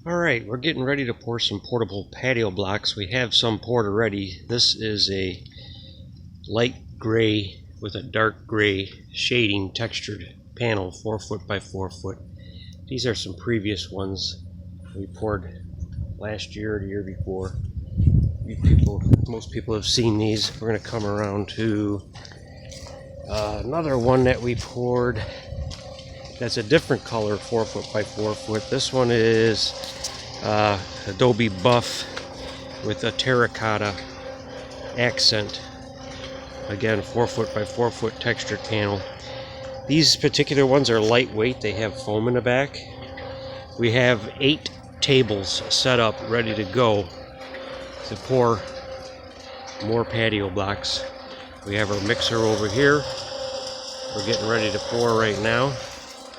Alright, we're getting ready to pour some portable patio blocks. We have some poured already. This is a light gray with a dark gray shading textured panel, 4 foot by 4 foot. These are some previous ones we poured last year or the year before. Most people have seen these. We're going to come around to another one that we poured. That's a different color, 4 foot by 4 foot. This one is Adobe buff with a terracotta accent. Again, 4 foot by 4 foot textured panel. These particular ones are lightweight. They have foam in the back. We have 8 tables set up ready to go to pour more patio blocks. We have our mixer over here. We're getting ready to pour right now,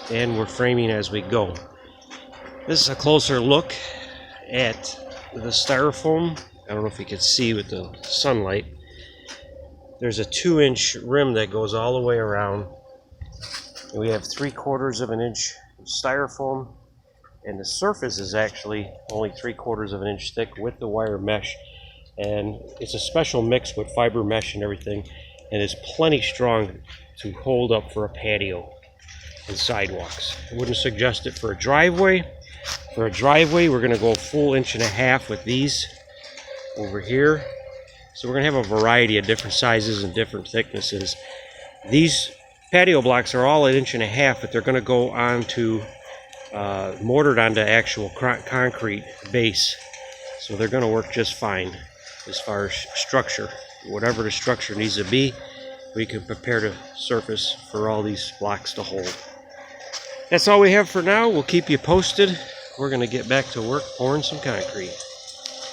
and we're framing as we go. This is a closer look at the styrofoam. I don't know if you can see with the sunlight. There's a 2-inch rim that goes all the way around. And we have 3/4 of an inch styrofoam, and the surface is actually only 3/4 of an inch thick with the wire mesh. And it's a special mix with fiber mesh and everything, and it's plenty strong to hold up for a patio and sidewalks. I wouldn't suggest it for a driveway. For a driveway, we're going to go a full 1.5 inches with these over here. So we're going to have a variety of different sizes and different thicknesses. These patio blocks are all 1.5 inches, but they're going to go onto mortared onto actual concrete base. So they're going to work just fine as far as structure. Whatever the structure needs to be, we can prepare the surface for all these blocks to hold. That's all we have for now. We'll keep you posted. We're going to get back to work pouring some concrete.